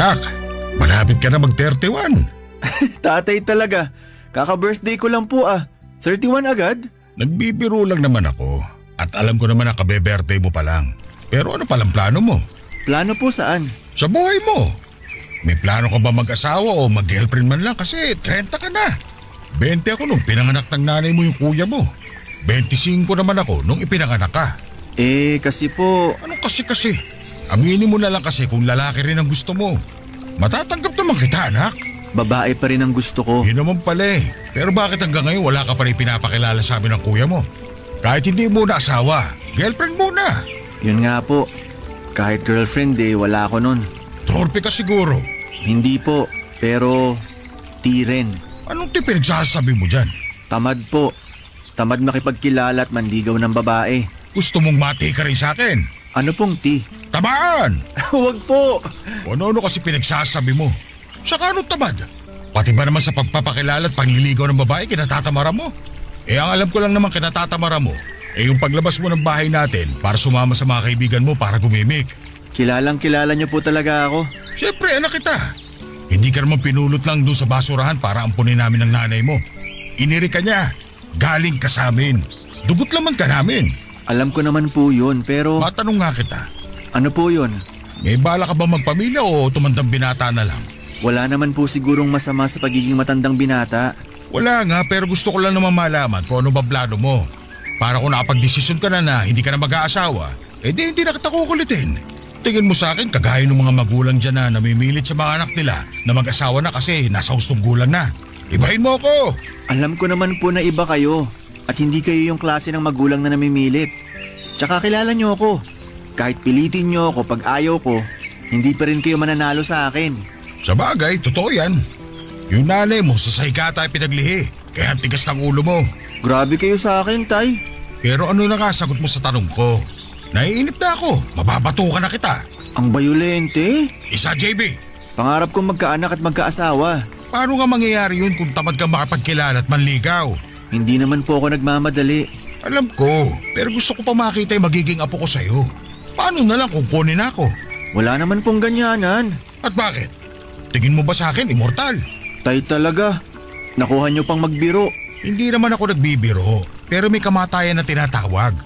Anak, malapit ka na mag-31. Tatay talaga. Kaka-birthday ko lang po 31 agad? Nagbibiro lang naman ako at alam ko naman na kabe-birthday mo pa lang. Pero ano palang plano mo? Plano po saan? Sa buhay mo. May plano ka ba mag-asawa o mag-girlfriend man lang kasi 30 ka na. 20 ako nung pinanganak ng nanay mo yung kuya mo. 25 naman ako nung ipinanganak ka. Kasi po… Anong kasi? Aminin mo na lang kasi kung lalaki rin ang gusto mo. Matatanggap naman kita, anak. Babae pa rin ang gusto ko. Yun naman pala eh. Pero bakit hanggang ngayon wala ka pa rin pinapakilala sa amin ng kuya mo? Kahit hindi mo na asawa, girlfriend mo na. Yun nga po. Kahit girlfriend wala ako nun. Torpe ka siguro. Hindi po, pero rin. Anong pinagsasabi mo dyan? Tamad po. Tamad makipagkilala at manligaw ng babae. Gusto mong mati ka rin sa akin? Ano pong Tamaan! Huwag po! Ano kasi pinagsasabi mo? Saka anong tamad? Pati ba naman sa pagpapakilala at pangliligaw ng babae kinatatamara mo? Ang alam ko lang naman kinatatamara mo yung paglabas mo ng bahay natin para sumama sa mga kaibigan mo para gumimik. Kilalang kilala niyo po talaga ako. Siyempre, anak kita. Hindi ka naman pinulot lang doon sa basurahan para ampunin namin ng nanay mo. Iniri ka niya. Galing ka sa amin. Dugot laman ka namin. Alam ko naman po yun, pero… Matanong nga kita. Ano po yun? May bala ka ba magpamilya o tumandang binata na lang? Wala naman po sigurong masama sa pagiging matandang binata. Wala nga, pero gusto ko lang naman malaman kung ano ba plano mo. Para kung nakapag-desisyon ka na hindi ka na mag-aasawa, hindi na kita kukulitin. Tingin mo sa akin, kagaya ng mga magulang dyan na namimilit sa mga anak nila na mag-asawa na kasi nasa hustong gulang na. Ibahin mo ako! Alam ko naman po na iba kayo at hindi kayo yung klase ng magulang na namimilit. Tsaka kilala niyo ako. Kahit pilitin niyo ako pag ayaw ko, hindi pa rin kayo mananalo sa akin. Sa bagay, totoo yan. Yung nanay mo sa saykata ay pinaglihi, kaya ang tigas ng ulo mo. Grabe kayo sa akin, Tay. Pero ano na nga sagot mo sa tanong ko? Naiinip na ako, mababatukan na kita. Ang bayolente. Isa, JB. Pangarap kong magkaanak at magkaasawa. Paano nga mangyayari yun kung tamad ka makapagkilala at manligaw? Hindi naman po ako nagmamadali. Alam ko, pero gusto ko pa makita yung magiging apo ko sa'yo. Paano na lang kung kunin ako? Wala naman pong ganyanan. At bakit? Tingin mo ba sa akin immortal? Tay talaga. Nakuha niyo pang magbiro. Hindi naman ako nagbibiro, pero may kamatayan na tinatawag.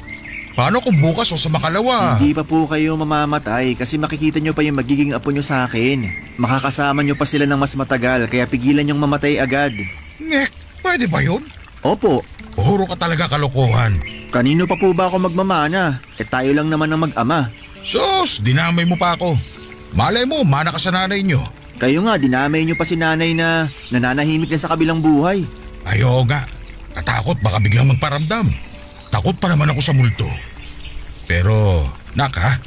Paano kung bukas o sa makalawa? Hindi pa po kayo mamamatay kasi makikita niyo pa yung magiging apo niyo sa akin. Makakasama niyo pa sila ng mas matagal kaya pigilan niyong mamatay agad. Ngek, pwede ba yun? Opo. Puro ka talaga kalokohan. Kanino pa po ba ako magmamana? Tayo lang naman ang mag-ama. Sus, dinamay mo pa ako. Malay mo, mana ka sa nanay niyo. Kayo nga, dinamay niyo pa si nanay na nananahimik na sa kabilang buhay. Ayaw nga. Katakot baka biglang magparamdam. Takot pa naman ako sa multo. Pero, naka,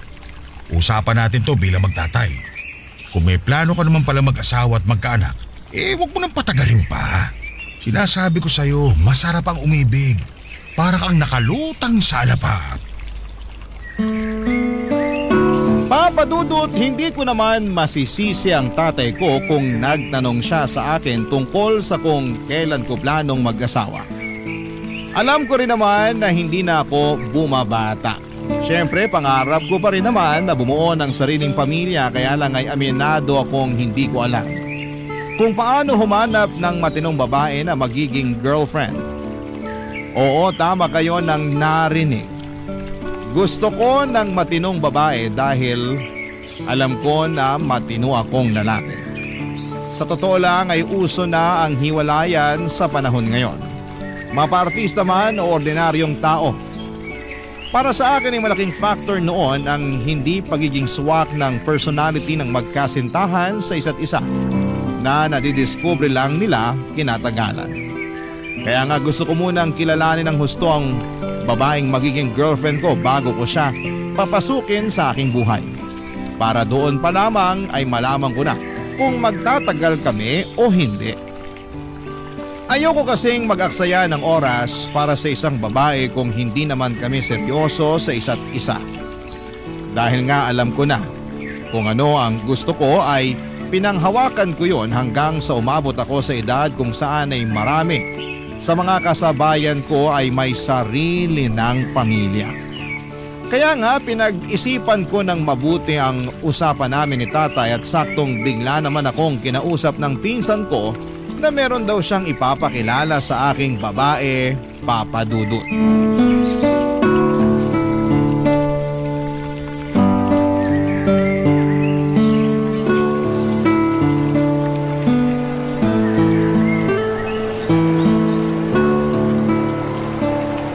usapan natin to bilang magtatay. Kung may plano ka naman pala mag-asawa at magkaanak, wag mo nang patagalin pa. Sinasabi ko sa'yo, masarap ang umibig. Para kang nakalutang sa alapap. Papa Dudut, hindi ko naman masisisi ang tatay ko kung nagtanong siya sa akin tungkol sa kung kailan ko planong mag-asawa. Alam ko rin naman na hindi na ako bumabata. Siyempre, pangarap ko pa rin naman na bumuo ng sariling pamilya kaya lang ay aminado akong hindi ko alam kung paano humanap ng matinong babae na magiging girlfriend. Oo, tama kayo ng narinig. Gusto ko ng matinong babae dahil alam ko na matino akong lalaki. Sa totoo lang ay uso na ang hiwalayan sa panahon ngayon. Mapartista man o ordinaryong tao. Para sa akin ay malaking factor noon ang hindi pagiging swak ng personality ng magkasintahan sa isa't isa na nadidiscover lang nila kinatagalan. Kaya nga gusto ko munang kilalanin ng husto ang babaeng magiging girlfriend ko bago ko siya papasukin sa aking buhay. Para doon pa lamang ay malaman ko na kung magtatagal kami o hindi. Ayoko kasing mag-aksaya ng oras para sa isang babae kung hindi naman kami seryoso sa isa't isa. Dahil nga alam ko na kung ano ang gusto ko ay pinanghawakan ko yon hanggang sa umabot ako sa edad kung saan ay marami sa mga kasabayan ko ay may sarili ng pamilya. Kaya nga pinag-isipan ko ng mabuti ang usapan namin ni tatay at saktong bigla naman akong kinausap ng pinsan ko na meron daw siyang ipapakilala sa aking babae, Papa Dudut.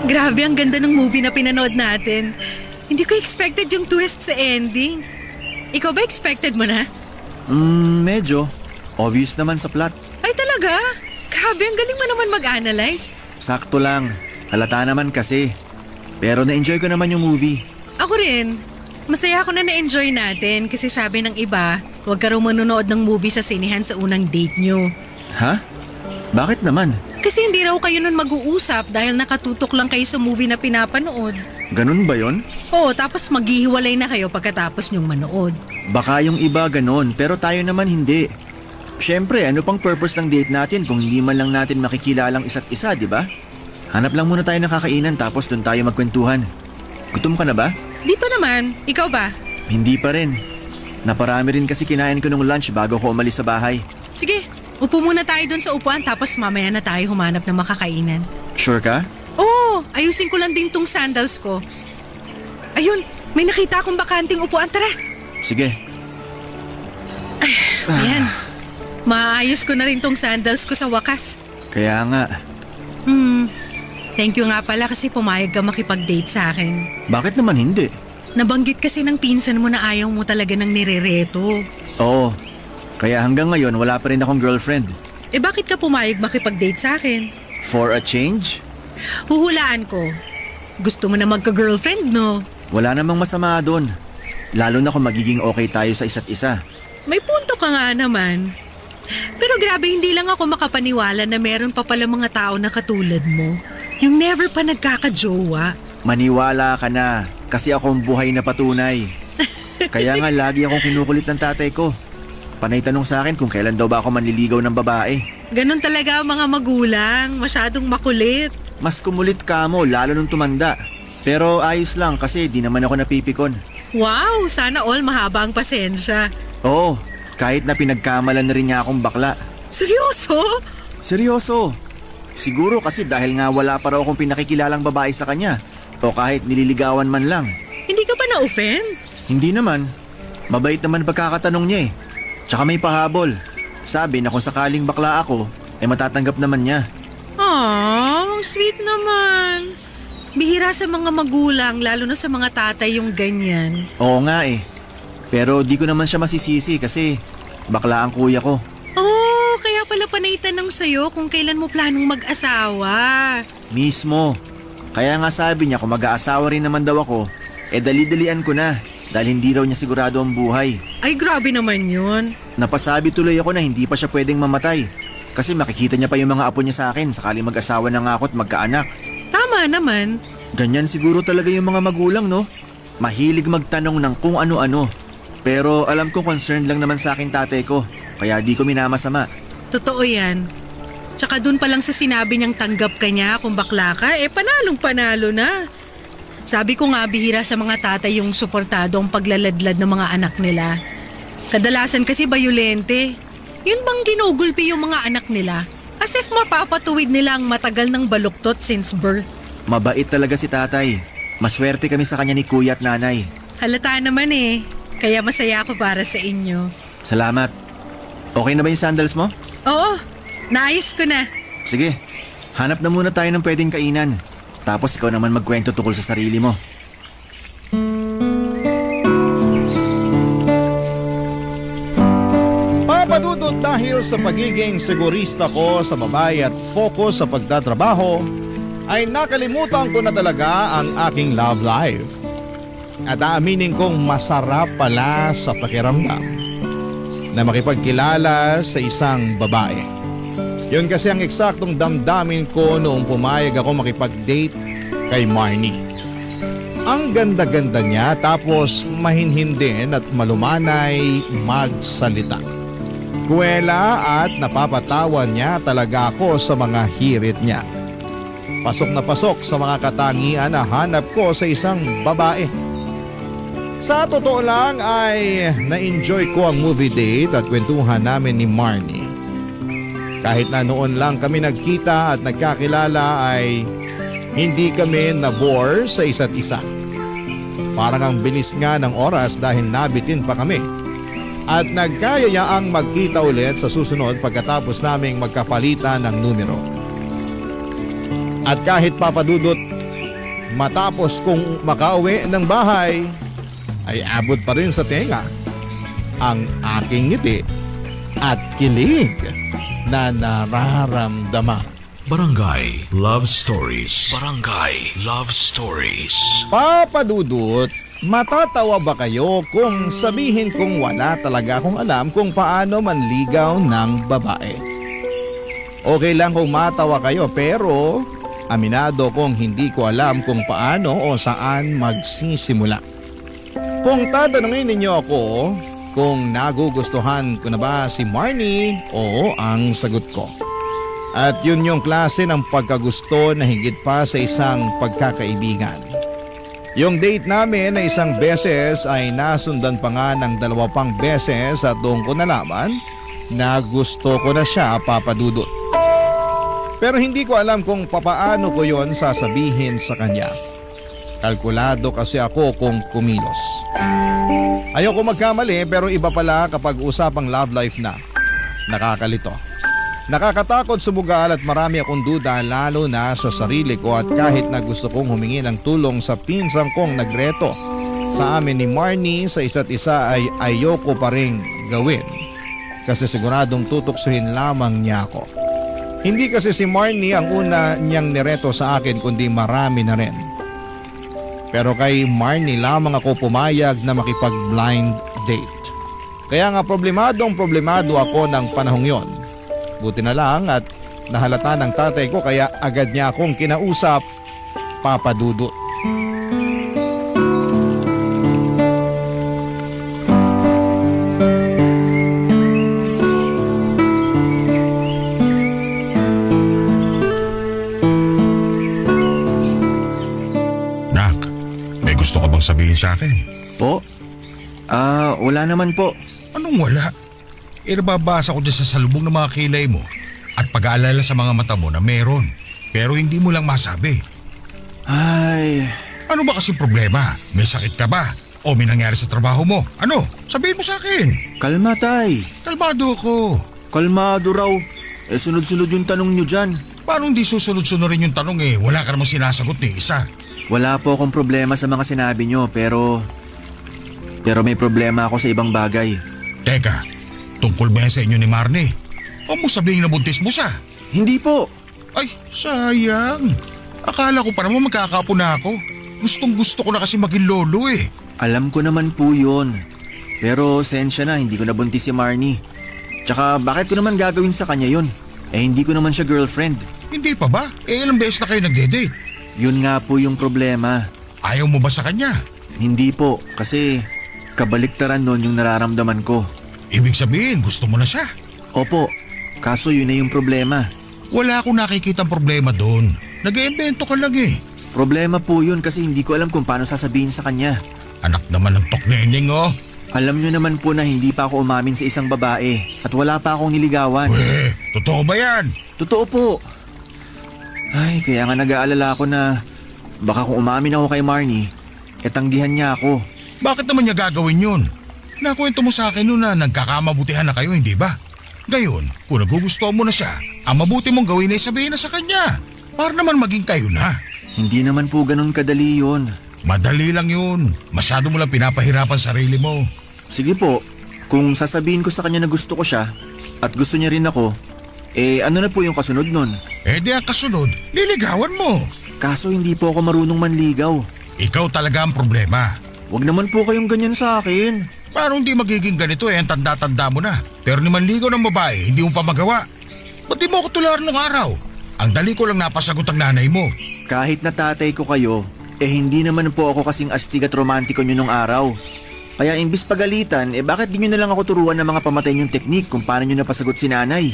Grabe, ang ganda ng movie na pinanood natin. Hindi ko expected yung twist sa ending. Ikaw ba expected mo na? Medyo. Obvious naman sa plot. Ay talaga? Grabe, ang galing mo naman mag-analyze. Sakto lang. Halata naman kasi. Pero na-enjoy ko naman yung movie. Ako rin. Masaya ako na na-enjoy natin kasi sabi ng iba, huwag ka raw manonood ng movie sa sinehan sa unang date nyo. Ha? Bakit naman? Kasi hindi raw kayo nun mag-uusap dahil nakatutok lang kayo sa movie na pinapanood. Ganun ba yon? Oo, tapos maghihiwalay na kayo pagkatapos nyong manood. Baka yung iba ganun, pero tayo naman hindi. Siyempre, ano pang purpose ng date natin kung hindi man lang natin makikilalang isa't isa, di ba? Hanap lang muna tayo ng kakainan tapos doon tayo magkwentuhan. Gutom ka na ba? Di pa naman. Ikaw ba? Hindi pa rin. Naparami rin kasi kinain ko nung lunch bago ko umalis sa bahay. Sige, upo muna tayo doon sa upuan tapos mamaya na tayo humanap ng makakainan. Sure ka? Oo, ayusin ko lang din tong sandals ko. Ayun, may nakita akong bakanting upuan. Tara. Sige. Ayan. Maayos ko na rin tong sandals ko sa wakas. Kaya nga. Thank you nga pala kasi pumayag ka makipag-date sa akin. Bakit naman hindi? Nabanggit kasi ng pinsan mo na ayaw mo talaga ng nirereto. Oo. Kaya hanggang ngayon wala pa rin akong girlfriend. Eh bakit ka pumayag makipag-date sa akin? For a change? Huhulaan ko. Gusto mo na magka-girlfriend, no? Wala namang masama doon. Lalo na kung magiging okay tayo sa isa't isa. May punto ka nga naman. Pero grabe, hindi lang ako makapaniwala na meron pa pala mga tao na katulad mo. Yung never pa nagkakajowa. Maniwala ka na, kasi akong buhay na patunay. Kaya nga lagi akong kinukulit ng tatay ko. Panay tanong sa akin kung kailan daw ba ako manliligaw ng babae. Ganon talaga ang mga magulang, masyadong makulit. Mas kumulit ka mo, lalo nung tumanda. Pero ayos lang kasi di naman ako napipikon. Wow, sana all mahaba ang pasensya. Oo, kahit na pinagkamalan na rin niya akong bakla. Seryoso? Seryoso. Siguro kasi dahil nga wala pa raw akong pinakikilalang babae sa kanya. O kahit nililigawan man lang. Hindi ka ba na-offend? Hindi naman. Mabait naman pagkakatanong niya eh. Tsaka may pahabol. Sabi na kung sakaling bakla ako, matatanggap naman niya. Aww, sweet naman. Bihira sa mga magulang, lalo na sa mga tatay yung ganyan. Oo nga eh. Pero di ko naman siya masisisi kasi bakla ang kuya ko. Oh, kaya pala panay tanong sa'yo kung kailan mo planong mag-asawa. Mismo. Kaya nga sabi niya kung mag-aasawa rin naman daw ako, dali-dalian ko na dahil hindi raw niya sigurado ang buhay. Ay, grabe naman yun. Napasabi tuloy ako na hindi pa siya pwedeng mamatay kasi makikita niya pa yung mga apo niya sa akin sakali mag-asawa na nga ako at magkaanak. Tama naman. Ganyan siguro talaga yung mga magulang, no? Mahilig magtanong ng kung ano-ano. Pero alam ko concerned lang naman sa akin tatay ko, kaya di ko minamasama. Totoo yan. Tsaka dun pa lang sa sinabi niyang tanggap ka niya kung bakla ka, panalong panalo na. Sabi ko nga bihira sa mga tatay yung suportado ang paglaladlad ng mga anak nila. Kadalasan kasi bayolente. Yun bang ginugulpi yung mga anak nila? As if mapapatuwid nila ang matagal ng baluktot since birth. Mabait talaga si tatay. Maswerte kami sa kanya ni kuya at nanay. Halata naman eh. Kaya masaya ako para sa inyo. Salamat. Okay na ba yung sandals mo? Oo, naayos ko na. Sige, hanap na muna tayo ng pwedeng kainan. Tapos ikaw naman magkwento tungkol sa sarili mo. Papadudot dahil sa pagiging sigurista ko sa babae at focus sa pagtatrabaho, ay nakalimutan ko na talaga ang aking love life. At aaminin kong masarap pala sa pakiramdam na makipagkilala sa isang babae. Yun kasi ang eksaktong damdamin ko noong pumayag ako makipag-date kay Marnie. Ang ganda-ganda niya tapos mahinhin din at malumanay magsalita. Kuwela at napapatawan niya talaga ako sa mga hirit niya. Pasok na pasok sa mga katangian na hanap ko sa isang babae. Sa totoo lang ay na-enjoy ko ang movie date at kwentuhan namin ni Marnie. Kahit na noon lang kami nagkita at nagkakilala ay hindi kami na-bore sa isa't isa. Parang ang bilis nga ng oras dahil nabitin pa kami. At nagkayayaang magkita ulit sa susunod pagkatapos naming magkapalitan ng numero. At kahit papadudot, matapos kong makauwi ng bahay, ay abot pa rin sa tenga ang aking ngiti at kilig na nararamdaman. Barangay Love Stories. Barangay Love Stories. Papadudot, matatawa ba kayo kung sabihin kong wala talaga akong alam kung paano manligaw ng babae? Okay lang kung matawa kayo pero aminado kong hindi ko alam kung paano o saan magsisimula. Kung tatanungin ninyo ako kung nagugustuhan ko na ba si Marnie, oo ang sagot ko. At yun yung klase ng pagkagusto na higit pa sa isang pagkakaibigan. Yung date namin na isang beses ay nasundan pa nga ng 2 pang beses at doon ko nalaman na gusto ko na siya, papadudot. Pero hindi ko alam kung papaano ko yon sasabihin sa kanya. Kalkulado kasi ako kung kumilos. Ayoko magkamali pero iba pala kapag usapang love life na. Nakakalito. Nakakatakot sumugal at marami akong duda lalo na sa sarili ko at kahit na gusto kong humingi ng tulong sa pinsang kong nagreto sa amin ni Marnie sa isa't isa ay ayoko pa ring gawin kasi siguradong tutuksuhin lamang niya ako. Hindi kasi si Marnie ang una niyang nireto sa akin kundi marami na rin. Pero kay Marnie lamang ako pumayag na makipag-blind date. Kaya nga problemado ako ng panahong yon. Buti na lang at nahalata ng tatay ko kaya agad niya akong kinausap, papadudot. Gusto ka bang sabihin sa akin? Po? Wala naman po. Anong wala? Nababasa ko dyan sa salubong ng mga kilay mo at pag-aalala sa mga mata mo na meron. Pero hindi mo lang masabi. Ay... Ano ba kasing problema? May sakit ka ba? O may nangyari sa trabaho mo? Ano? Sabihin mo sa akin. Kalma, tay. Kalmado ako. Kalmado raw. Sunod-sunod yung tanong nyo dyan. Paano hindi susunod-sunod rin yung tanong eh? Wala ka namang sinasagot ni isa. Wala po akong problema sa mga sinabi nyo pero may problema ako sa ibang bagay. Teka, tungkol ba yan sa inyo ni Marnie? O mo sabihin na buntis mo siya? Hindi po. Ay, sayang. Akala ko pa naman magkakapo na ako. Gustong gusto ko na kasi maging lolo eh. Alam ko naman po yun. Pero sensya na, hindi ko nabuntis si Marnie. Tsaka bakit ko naman gagawin sa kanya yun? Hindi ko naman siya girlfriend. Hindi pa ba? Ilang beses na kayo nagde-date? Yun nga po yung problema. Ayaw mo ba sa kanya? Hindi po, kasi kabaliktaran nun yung nararamdaman ko. Ibig sabihin, gusto mo na siya? Opo, kaso yun na yung problema. Wala akong nakikitang problema doon. Nag-iimbento ka lang eh. Problema po yun kasi hindi ko alam kung paano sasabihin sa kanya. Anak naman ng tokneneng oh. Alam nyo naman po na hindi pa ako umamin sa isang babae at wala pa akong niligawan. Totoo ba yan? Totoo po. Ay, kaya nga nag-aalala ako na baka kung umamin ako kay Marnie, tanggihan niya ako. Bakit naman niya gagawin yun? Nakwento mo sa akin noon na nagkakamabutihan na kayo, hindi ba? Gayon, kung nagugustuhan mo na siya, ang mabuti mong gawin ay sabihin na sa kanya. Para naman maging kayo na. Hindi naman po ganun kadali yun. Madali lang yun. Masyado mo lang pinapahirapan sarili mo. Sige po, kung sasabihin ko sa kanya na gusto ko siya at gusto niya rin ako, ano na po yung kasunod nun? Di ang kasunod, liligawan mo. Kaso hindi po ako marunong manligaw. Ikaw talaga ang problema. Wag naman po kayong ganyan sa akin. Paano hindi magiging ganito ang tanda-tanda mo na. Pero ni manligaw ng babae, hindi mo pa magawa. Ba't di mo ako tularan ng araw? Ang dali ko lang napasagot ang nanay mo. Kahit na tatay ko kayo, hindi naman po ako kasing astig at romantiko nyo nung araw. Kaya imbis pagalitan, bakit di nyo na lang ako turuan ng mga pamatay nyong teknik kung paano nyo napasagot si nanay?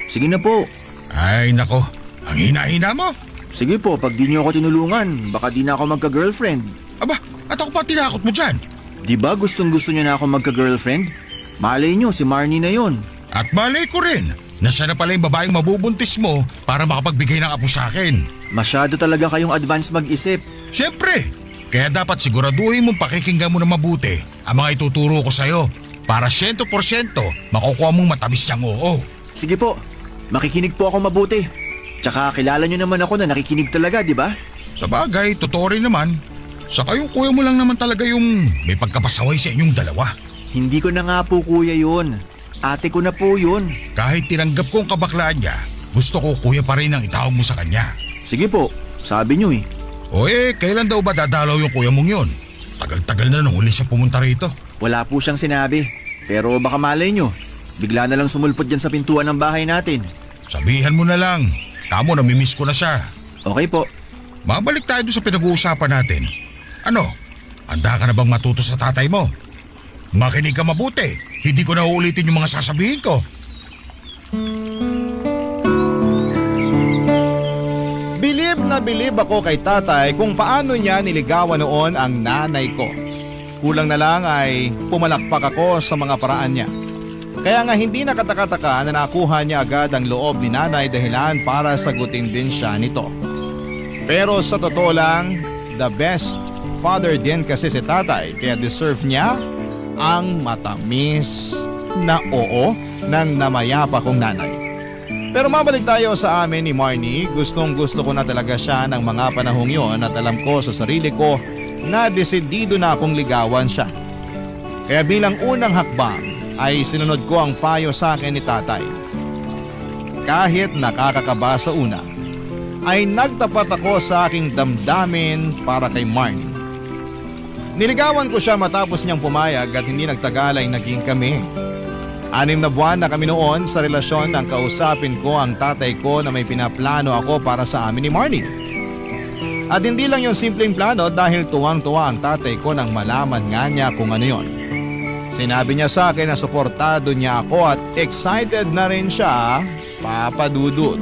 Sige na po. Ay nako, ang hina-hina mo. Sige po, pag di nyo ako tinulungan, baka di na ako magka-girlfriend. Aba, at ako pa tinakot mo dyan. Di ba gustong gusto niyo na ako magka-girlfriend? Malay niyo si Marnie na yon. At malay ko rin na siya na pala yung babaeng mabubuntis mo para makapagbigay ng apo sa akin. Masyado talaga kayong advance mag-isip. Siyempre, kaya dapat siguraduhin mong pakikinggan mo na mabuti ang mga ituturo ko sa'yo para 100% makukuha mong matamis niyang oo. Sige po, makikinig po ako mabuti. Tsaka kilala niyo naman ako na nakikinig talaga, di ba? Sa bagay, totoo rin naman. Saka yung kuya mo lang naman talaga yung may pagkapasaway sa inyong dalawa. Hindi ko na nga po kuya yun. Ate ko na po yun. Kahit tinanggap ko ang kabaklaan niya, gusto ko kuya pa rin ang itawag mo sa kanya. Sige po, sabi niyo eh. O kailan daw ba dadalaw yung kuya mong yun? Tagal-tagal na nung huli siya pumunta rito. Wala po siyang sinabi. Pero baka malay niyo, bigla na lang sumulpot dyan sa pintuan ng bahay natin. Sabihan mo na lang. Kamo, namimiss ko na siya. Okay po. Mabalik tayo doon sa pinag-uusapan natin. Ano? Handa ka na bang matuto sa tatay mo? Makinig ka mabuti. Hindi ko na uulitin yung mga sasabihin ko. Bilib na bilib ako kay tatay kung paano niya niligawan noon ang nanay ko. Kulang na lang ay pumalakpak ako sa mga paraan niya. Kaya nga hindi nakataka-taka na nakuha niya agad ang loob ni nanay dahilan para sagutin din siya nito. Pero sa totoo lang, the best father din kasi si tatay kaya deserve niya ang matamis na oo ng namayapa kong nanay. Pero mabalik tayo sa amin ni Marnie, gustong gusto ko na talaga siya ng mga panahong yon at alam ko sa sarili ko na desidido na akong ligawan siya. Kaya bilang unang hakbang ay sinunod ko ang payo sa akin ni tatay. Kahit nakakakaba sa una, ay nagtapat ako sa aking damdamin para kay Marnie. Niligawan ko siya matapos niyang pumayag at hindi nagtagal ay naging kami. 6 na buwan na kami noon sa relasyon nang kausapin ko ang tatay ko na may pinaplano ako para sa amin ni Marnie. At hindi lang yung simpleng plano dahil tuwang-tuwa ang tatay ko nang malaman nga niya kung ano yon. Sinabi niya sa akin na suportado niya ako at excited na rin siya, Papa Dudut.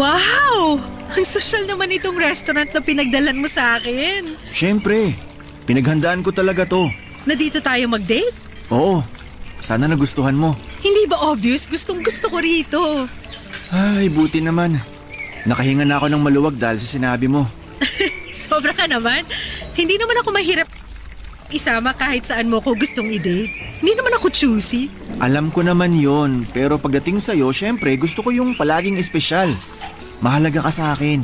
Wow! Ang sosyal naman itong restaurant na pinagdalan mo sa akin. Siyempre, pinaghandaan ko talaga to. Na dito tayo mag-date? Oo, sana nagustuhan mo. Hindi ba obvious? Gustong gusto ko rito. Ay, buti naman. Nakahinga na ako ng maluwag dahil sa sinabi mo. Sobra ka naman. Hindi naman ako mahirap isama kahit saan mo ko gustong i-date. Hindi naman ako choosy. Alam ko naman yon, pero pagdating sa'yo, syempre gusto ko yung palaging espesyal. Mahalaga ka sa akin.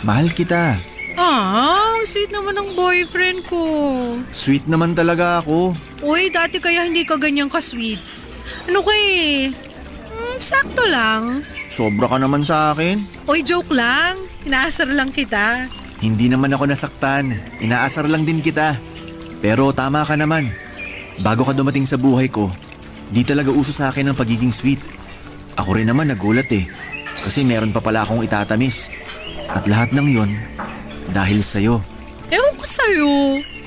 Mahal kita. Ang sweet naman ng boyfriend ko. Sweet naman talaga ako. Uy, dati kaya hindi ka ganyan ka-sweet. Ano ko sakto lang. Sobra ka naman sa akin. Uy, joke lang. Inaasar lang kita. Hindi naman ako nasaktan. Inaasar lang din kita. Pero tama ka naman. Bago ka dumating sa buhay ko, di talaga uso sa akin ang pagiging sweet. Ako rin naman nagulat kasi meron pa pala akong itatamis. At lahat ng yon dahil sa'yo. Ewan ko sa'yo.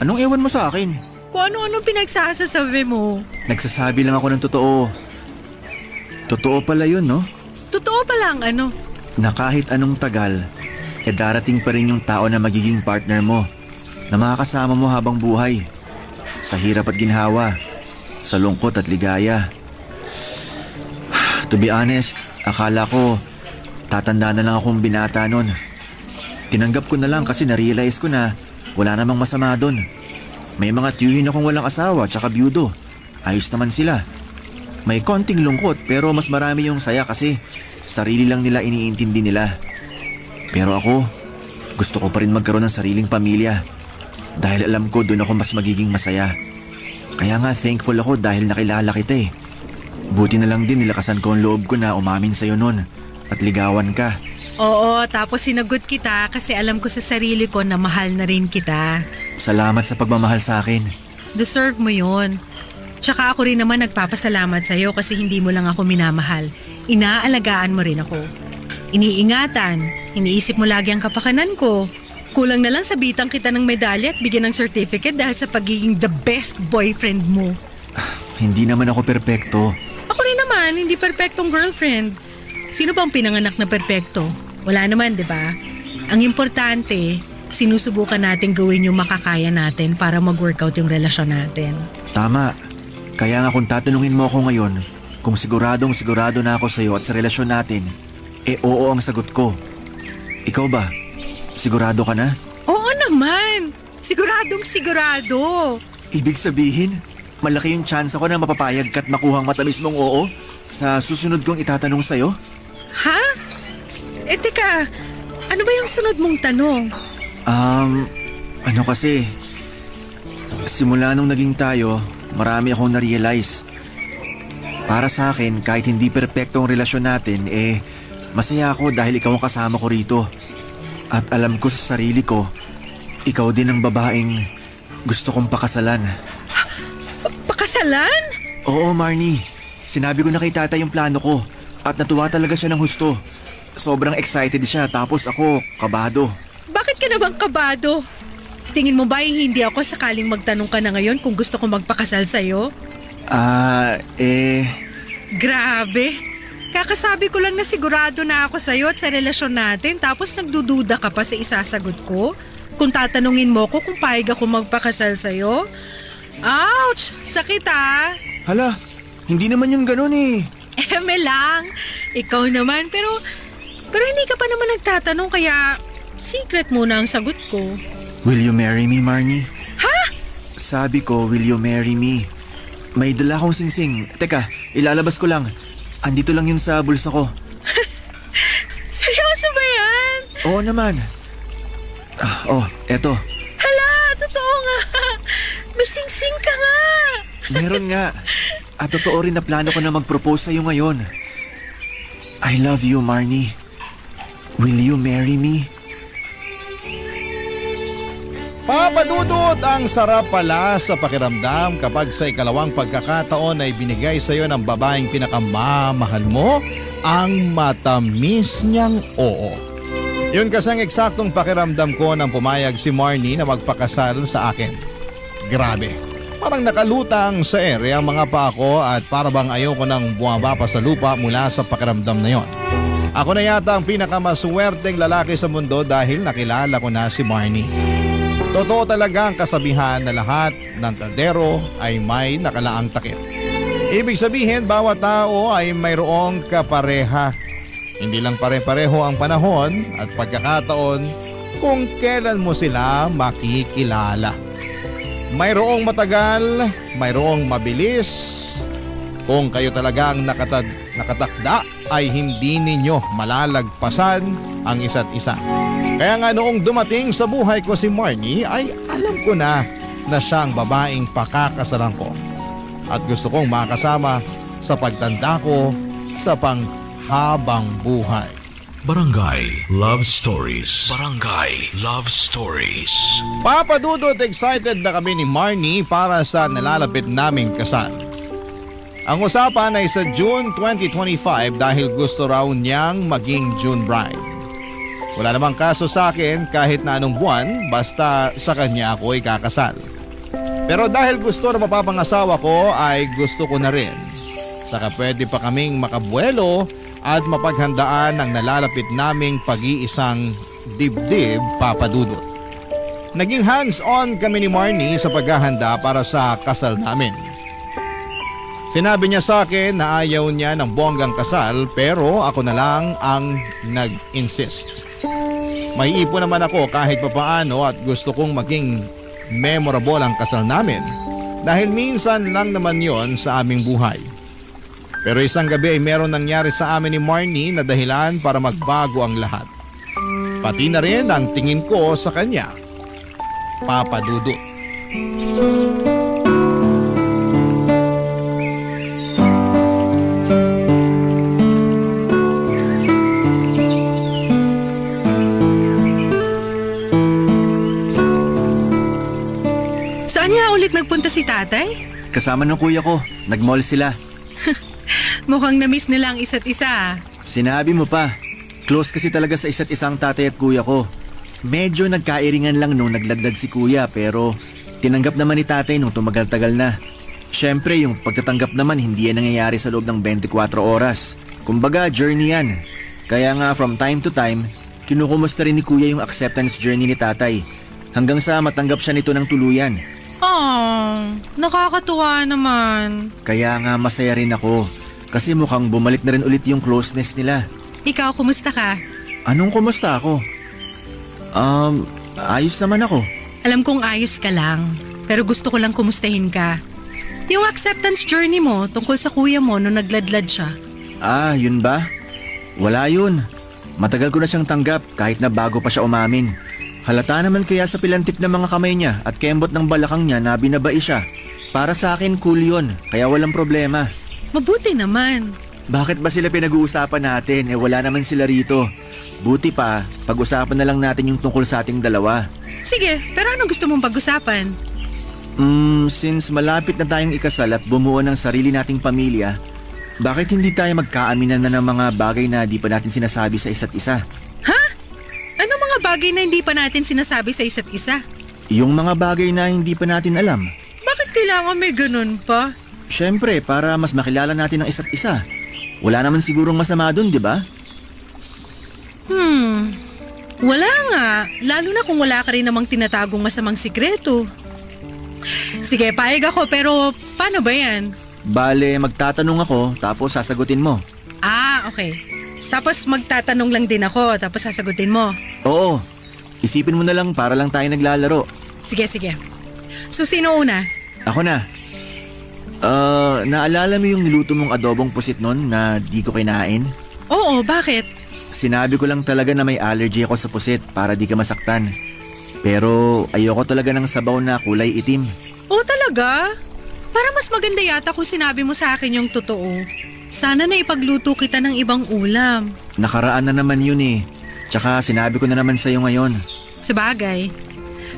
Anong ewan mo sa akin? Kung ano-ano pinagsasasabi mo. Nagsasabi lang ako ng totoo. Totoo pala yun, no? Totoo pa lang, Na kahit anong tagal, darating pa rin yung tao na magiging partner mo. Na makakasama mo habang buhay. Sa hirap at ginhawa. Sa lungkot at ligaya. To be honest, akala ko tatanda na lang akong binata nun. Tinanggap ko na lang kasi na-realize ko na wala namang masama dun. May mga tiyuhin akong walang asawa tsaka byudo. Ayos naman sila. May konting lungkot pero mas marami yung saya kasi sarili lang nila iniintindi nila. Pero ako, gusto ko pa rin magkaroon ng sariling pamilya. Dahil alam ko doon ako mas magiging masaya. Kaya nga thankful ako dahil nakilala kita Buti na lang din nilakasan ko ang loob ko na umamin sa'yo nun at ligawan ka. Oo, tapos sinagot kita kasi alam ko sa sarili ko na mahal na rin kita. Salamat sa pagmamahal sa akin. Deserve mo yun. Tsaka ako rin naman nagpapasalamat sa'yo kasi hindi mo lang ako minamahal. Inaalagaan mo rin ako. Iniingatan, iniisip mo lagi ang kapakanan ko. Kulang na lang sabitan kita ng medalya at bigyan ng certificate dahil sa pagiging the best boyfriend mo. Hindi naman ako perpekto. Ako rin naman, hindi perpektong girlfriend. Sino bang pinanganak na perpekto? Wala naman, di ba? Ang importante, sinusubukan natin gawin yung makakaya natin para mag-workout yung relasyon natin. Tama. Kaya nga kung tatanungin mo ako ngayon, kung siguradong sigurado na ako sa'yo at sa relasyon natin, oo ang sagot ko. Ikaw ba? Sigurado ka na? Oo naman! Siguradong sigurado! Ibig sabihin, malaki yung chance ako na mapapayag ka't makuhang matamis mong oo sa susunod kong itatanong sa'yo? Ha? Teka, ano ba yung sunod mong tanong? Ano kasi, simula nung naging tayo, marami akong na-realize. Para sa akin, kahit hindi perpekto ang relasyon natin, masaya ako dahil ikaw ang kasama ko rito. At alam ko sa sarili ko, ikaw din ang babaeng gusto kong pakasalan. Pakasalan? Oo, Marnie. Sinabi ko na kay tata yung plano ko at natuwa talaga siya ng husto. Sobrang excited siya tapos ako, kabado. Bakit ka naman kabado? Tingin mo ba hindi ako sakaling magtanong ka na ngayon kung gusto ko magpakasal sa'yo? Grabe! Kakasabi ko lang na sigurado na ako sa'yo at sa relasyon natin tapos nagdududa ka pa sa isasagot ko? Kung tatanungin mo ko kung payag ako magpakasal sa'yo? Ouch! Sakit ah! Hala, hindi naman yun ganun eh. Eme lang. Ikaw naman pero hindi ka pa naman nagtatanong kaya secret muna ang sagot ko. Will you marry me, Marnie? Ha? Sabi ko, will you marry me? May dala akong singsing. Teka, ilalabas ko lang. Andito lang yun sa bulsa ko. Seryoso ba yan? Oo naman. Eto. Hala, totoo nga. May singsing ka nga. Meron nga. At totoo rin na plano ko na mag-propose sa'yo ngayon. I love you, Marnie. Will you marry me? Papa Dudut, ang sarap pala sa pakiramdam kapag sa ikalawang pagkakataon ay binigay sa iyo ng babaeng pinakamamahal mo ang matamis niyang oo. Yun kasing eksaktong pakiramdam ko nang pumayag si Marnie na magpakasal sa akin. Grabe, parang nakalutang sa ere ang mga paa ko at para bang ayoko nang bumaba pa sa lupa mula sa pakiramdam na yon. Ako na yata ang pinakamaswerteng lalaki sa mundo dahil nakilala ko na si Marnie. Totoo talaga ang kasabihan na lahat ng kaldero ay may nakalaang takip. Ibig sabihin, bawat tao ay mayroong kapareha. Hindi lang pare-pareho ang panahon at pagkakataon kung kailan mo sila makikilala. Mayroong matagal, mayroong mabilis. Kung kayo talagang nakatakda ay hindi ninyo malalagpasan ang isa't isa. Kaya nga noong dumating sa buhay ko si Marnie ay alam ko na siya ang babaeng pakakasalan ko. At gusto kong makasama sa pagtanda ko sa panghabang buhay. Barangay Love Stories. Barangay Love Stories. Papa Dudut, excited na kami ni Marnie para sa nalalapit naming kasal. Ang usapan ay sa June 2025 dahil gusto raw niyang maging June bride. Wala namang kaso sa akin kahit na anong buwan basta sa kanya ako ikakasal. Pero dahil gusto na mapapangasawa ko ay gusto ko na rin. Saka pwede pa kaming makabuelo at mapaghandaan ang nalalapit naming pag-iisang dibdib, Papa Dudut. Naging hands-on kami ni Marnie sa paghahanda para sa kasal namin. Sinabi niya sa akin na ayaw niya ng bonggang kasal pero ako na lang ang nag-insist. May ipon naman ako kahit papaano at gusto kong maging memorable ang kasal namin dahil minsan lang naman yon sa aming buhay. Pero isang gabi ay meron nangyari sa amin ni Marnie na dahilan para magbago ang lahat. Pati na rin ang tingin ko sa kanya, Papa Dudut. Saan nga ulit nagpunta si tatay? Kasama ng kuya ko, nag-mall sila. Mukhang na-miss nila ang isa't isa. Sinabi mo pa, close kasi talaga sa isa't isang tatay at kuya ko. Medyo nagkairingan lang nung nagladlad si kuya pero tinanggap naman ni tatay nung tumagal-tagal na. Siyempre yung pagtatanggap naman hindi yan nangyayari sa loob ng 24 oras. Kumbaga journey yan. Kaya nga from time to time, kinukumusta rin ni kuya yung acceptance journey ni tatay. Hanggang sa matanggap siya nito ng tuluyan. Nakakatuwa naman. Kaya nga masaya rin ako. Kasi mukhang bumalik na rin ulit yung closeness nila. Ikaw, kumusta ka? Anong kumusta ako? Ayos naman ako. Alam kong ayos ka lang, pero gusto ko lang kumustahin ka. Yung acceptance journey mo tungkol sa kuya mo nung nagladlad siya. Yun ba? Wala yun. Matagal ko na siyang tanggap kahit na bago pa siya umamin. Halata naman kaya sa pilantik ng mga kamay niya at kembot ng balakang niya na binabai siya. Para sa akin cool yun, kaya walang problema. Mabuti naman. Bakit ba sila pinag-uusapan natin? Wala naman sila rito. Buti pa, pag-usapan na lang natin yung tungkol sa ating dalawa. Sige, pero anong gusto mong pag-usapan? Since malapit na tayong ikasal at bumuo ng sarili nating pamilya, bakit hindi tayo magkaaminan na ng mga bagay na di pa natin sinasabi sa isa't isa? Ha? Ano mga bagay na hindi pa natin sinasabi sa isa't isa? Yung mga bagay na hindi pa natin alam. Bakit kailangan may ganun pa? Siyempre, para mas makilala natin ang isa't isa. Wala naman sigurong masama dun, di ba? Wala nga. Lalo na kung wala ka rin namang tinatagong masamang sikreto. Sige, payag ako pero paano ba yan? Bale, magtatanong ako tapos sasagutin mo. Okay. Tapos magtatanong lang din ako tapos sasagutin mo. Oo. Isipin mo na lang para lang tayo naglalaro. Sige. So, sino una? Ako na. Naalala mo yung niluto mong adobong pusit nun na di ko kinain? Oo, bakit? Sinabi ko lang talaga na may allergy ako sa pusit para di ka masaktan. Pero ayoko talaga ng sabaw na kulay itim. Oo talaga? Para mas maganda yata kung sinabi mo sa akin yung totoo. Sana na ipagluto kita ng ibang ulam. Nakaraan na naman yun eh. Tsaka sinabi ko na naman sa'yo ngayon. Sabagay.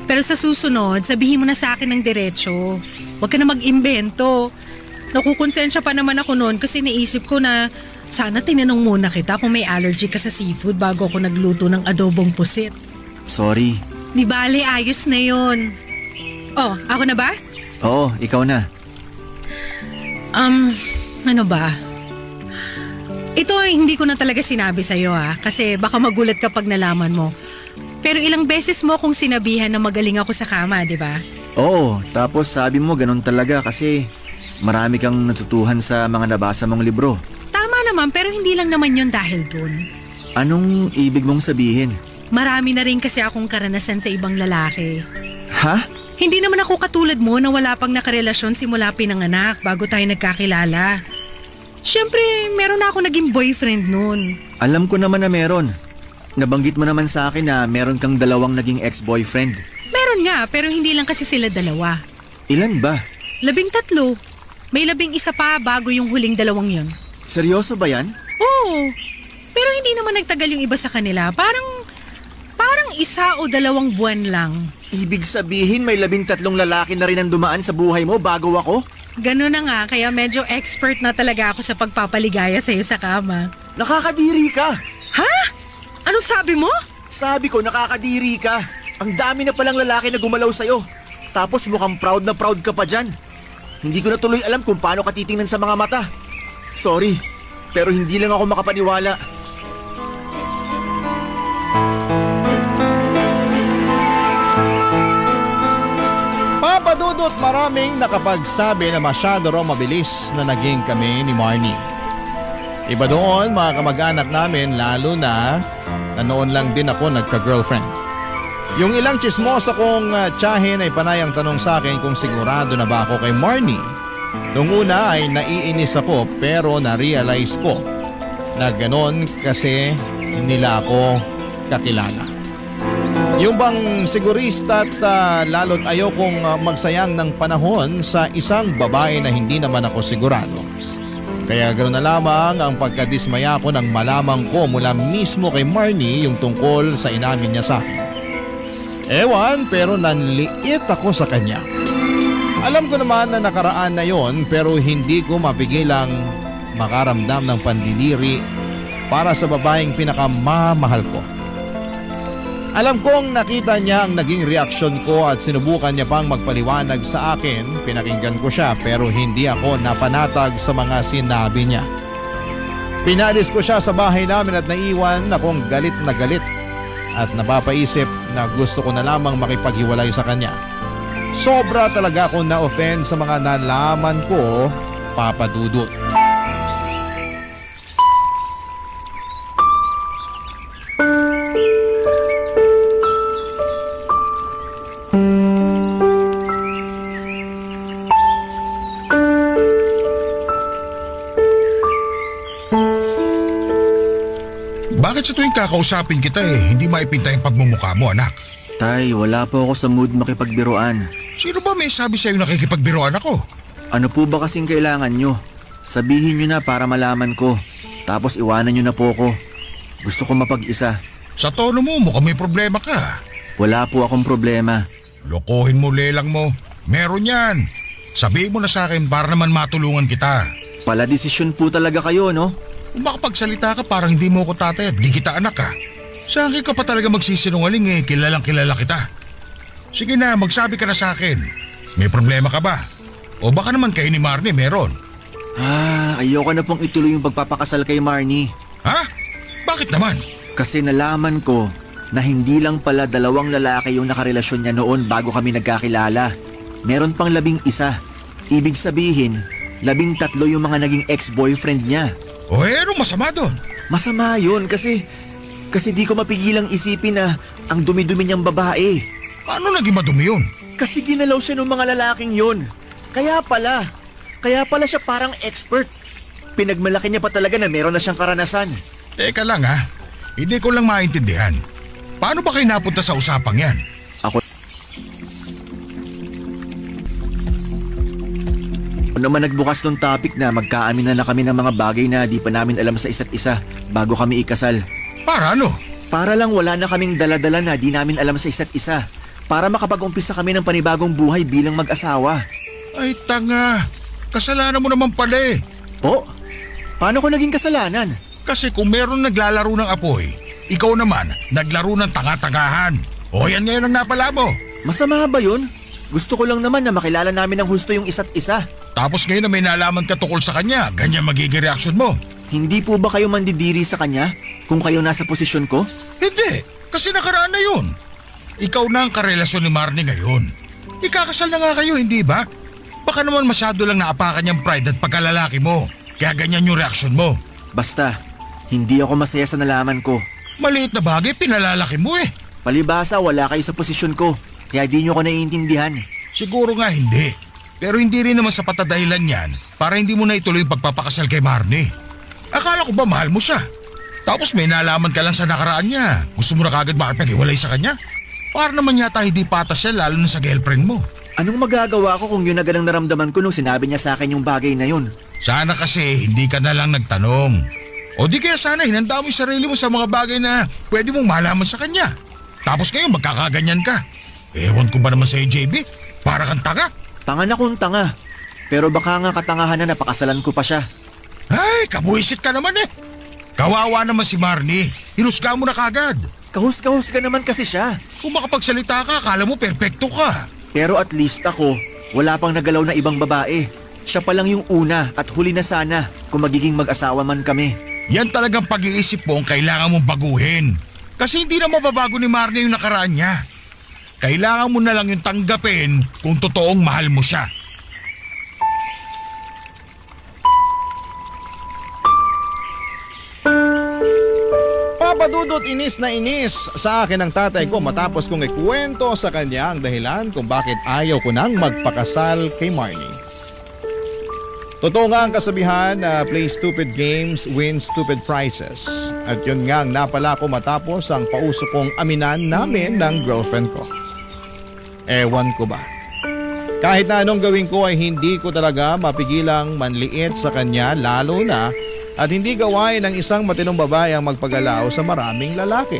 Pero sa susunod, sabihin mo na sa akin ng diretso. Huwag ka na mag-imbento. Nakukonsensya pa naman ako noon kasi naisip ko na sana tinanong muna kita kung may allergy ka sa seafood bago ako nagluto ng adobong pusit. Sorry. Di bale, ayos na yun. Ako na ba? Oo, ikaw na. Ano ba? Ito hindi ko na talaga sinabi sa'yo kasi baka magulat kapag nalaman mo. Pero ilang beses mo akong sinabihan na magaling ako sa kama, di ba? Oo, tapos sabi mo ganun talaga kasi marami kang natutuhan sa mga nabasa mong libro. Tama naman pero hindi lang naman yun dahil dun. Anong ibig mong sabihin? Marami na rin kasi akong karanasan sa ibang lalaki. Ha? Hindi naman ako katulad mo na wala pang nakarelasyon simula pinanganak bago tayo nagkakilala. Siyempre, meron na ako naging boyfriend noon. Alam ko naman na meron. Nabanggit mo naman sa akin na meron kang dalawang naging ex-boyfriend. Meron nga, pero hindi lang kasi sila dalawa. Ilan ba? 13. May 11 pa bago yung huling dalawang yun. Seryoso ba yan? Oo. Pero hindi naman nagtagal yung iba sa kanila. Parang 1 o 2 buwan lang. Ibig sabihin may 13 lalaki na rin ang dumaan sa buhay mo bago ako? Ganun na nga, kaya medyo expert na talaga ako sa pagpapaligaya sa'yo sa kama. Nakakadiri ka! Ha? Anong sabi mo? Sabi ko nakakadiri ka. Ang dami na palang lalaki na gumalaw sa'yo. Tapos mukhang proud na proud ka pa dyan. Hindi ko na tuloy alam kung paano ka titingnan sa mga mata. Sorry, pero hindi lang ako makapaniwala. Papadudot maraming nakapagsabi na masyado raw mabilis na naging kami ni Marnie. Iba doon mga kamag-anak namin lalo na noon lang din ako nagka-girlfriend. Yung ilang chismosa kong tiyahin ay panay ang tanong sa akin kung sigurado na ba ako kay Marnie. Noong una ay naiinis ako pero na-realize ko na ganon kasi nila ako kakilala. Yung bang sigurista at lalo't ayokong magsayang ng panahon sa isang babae na hindi naman ako sigurado. Kaya ganoon na lamang ang pagkadismaya ko nang malamang ko mula mismo kay Marnie yung tungkol sa inamin niya sa akin. Ewan pero nanliit ako sa kanya. Alam ko naman na nakaraan na yon pero hindi ko mapigilang makaramdam ng pandidiri para sa babaeng pinakamamahal ko. Alam kong nakita niya ang naging reaksyon ko at sinubukan niya pang magpaliwanag sa akin. Pinakinggan ko siya pero hindi ako napanatag sa mga sinabi niya. Pinalis ko siya sa bahay namin at naiwan akong galit na galit at napapaisip na gusto ko na lamang makipaghiwalay sa kanya. Sobra talaga akong na-offend sa mga nalaman ko, Papa Dudut. Bakit sa tuwing kakausapin kita hindi maipinta yung pagmumukha mo, anak? Tay, wala po ako sa mood makipagbiruan. Sino ba may sabi sa'yo nakikipagbiruan ako? Ano po ba kasing kailangan nyo? Sabihin nyo na para malaman ko. Tapos iwanan nyo na po ko. Gusto ko mapag-isa. Sa tono mo, mukhang may problema ka. Wala po akong problema. Lokohin mo, lelang mo. Meron yan. Sabihin mo na sa akin para naman matulungan kita. Pala desisyon po talaga kayo, no? Kung makapagsalita ka parang hindi mo ko tatay at di kita anak ka. Sa akin ka pa talaga magsisinungaling kilalang kilala kita. Sige na, magsabi ka na sa akin. May problema ka ba? O baka naman kayo ni Marnie meron? Ayoko na pong ituloy yung pagpapakasal kay Marnie. Ha? Bakit naman? Kasi nalaman ko na hindi lang pala 2 lalaki yung nakarelasyon niya noon bago kami nagkakilala. Meron pang 11. Ibig sabihin, 13 yung mga naging ex-boyfriend niya. O anong masama doon? Masama yun kasi di ko mapigilang isipin na ang dumi-dumi niyang babae. Paano naging madumi yun? Kasi ginalaw siya ng mga lalaking yun. Kaya pala siya parang expert. Pinagmalaki niya pa talaga na meron na siyang karanasan. Teka lang hindi ko lang maintindihan. Paano ba kayo napunta sa usapang yan? Ako naman nagbukas ng topic na magkaaminan na kami ng mga bagay na di pa namin alam sa isa't isa bago kami ikasal. Para ano? Para lang wala na kaming daladala na di namin alam sa isa't isa. Para makapag-umpisa kami ng panibagong buhay bilang mag-asawa. Ay tanga, kasalanan mo naman pala Po? Paano ko naging kasalanan? Kasi kung meron naglalaro ng apoy, ikaw naman naglaro ng tanga-tangahan. O yan ngayon ang napala mo. Masama ba yun? Gusto ko lang naman na makilala namin ng husto yung isa't isa. Tapos ngayon na may nalaman ka tungkol sa kanya, ganyan magiging reaksyon mo. Hindi po ba kayo mandidiri sa kanya kung kayo nasa posisyon ko? Hindi, kasi nakaraan na yun. Ikaw na ang karelasyon ni Marnie ngayon. Ikakasal na nga kayo, hindi ba? Baka naman masyado lang naapakan niyang pride at pagkalalaki mo. Kaya ganyan yung reaksyon mo. Basta, hindi ako masaya sa nalaman ko. Maliit na bagay, pinalalaki mo Palibasa, wala kayo sa posisyon ko. Kaya di nyo ko naiintindihan. Siguro nga hindi. Pero hindi rin naman sapat na dahilan yan para hindi mo na ituloy yung pagpapakasal kay Marnie. Akala ko ba mahal mo siya? Tapos may nalaman ka lang sa nakaraan niya. Gusto mo na kagad makipag-iwalay sa kanya? Para naman yata hindi patas siya lalo na sa girlfriend mo. Anong magagawa ko kung yun agad ang naramdaman ko nung sinabi niya sa akin yung bagay na yun? Sana kasi hindi ka na lang nagtanong. O di kaya sana hinanda mo yung sarili mo sa mga bagay na pwede mong malaman sa kanya. Tapos ngayon magkakaganyan ka. Ewan ko ba naman sa'yo, JB? Para kang tanga. Tanga na kung tanga. Pero baka nga katangahan na napakasalan ko pa siya. Ay, kabuisit ka naman Kawawa naman si Marnie. Hinusga mo na kagad. Kahus-kahusga naman kasi siya. Kung makapagsalita ka, akala mo perpekto ka. Pero at least ako, wala pang nagalaw na ibang babae. Siya pa lang yung una at huli na sana kung magiging mag-asawa man kami. Yan talagang pag-iisip mo ang kailangan mong baguhin. Kasi hindi na mababago ni Marnie yung nakaraan niya. Kailangan mo na lang yung tanggapin kung totoong mahal mo siya. Papa Dudut, inis na inis sa akin ang tatay ko matapos kong ikwento sa kanya ang dahilan kung bakit ayaw ko nang magpakasal kay Marnie. Totoo nga ang kasabihan na play stupid games, win stupid prizes. At yun nga ang napala ko matapos ang pauso kong aminan namin ng girlfriend ko. Ewan ko ba? Kahit na anong gawin ko ay hindi ko talaga mapigilang manliit sa kanya lalo na at hindi gawain ng isang matinong babae ang magpagalaw sa maraming lalaki.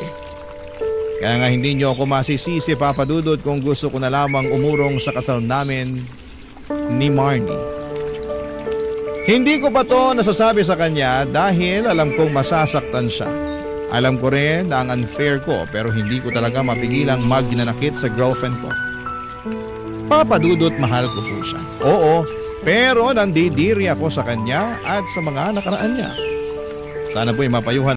Kaya nga hindi niyo ako masisisi, Papa Dudut, kung gusto ko na lamang umurong sa kasal namin ni Marnie. Hindi ko pa to nasasabi sa kanya dahil alam kong masasaktan siya. Alam ko rin na ang unfair ko pero hindi ko talaga mapigilang maghinanakit sa girlfriend ko. Papa Dudut, mahal ko po siya. Oo, pero nandidiri ako sa kanya at sa mga nakaraan niya. Sana po'y mapayuhan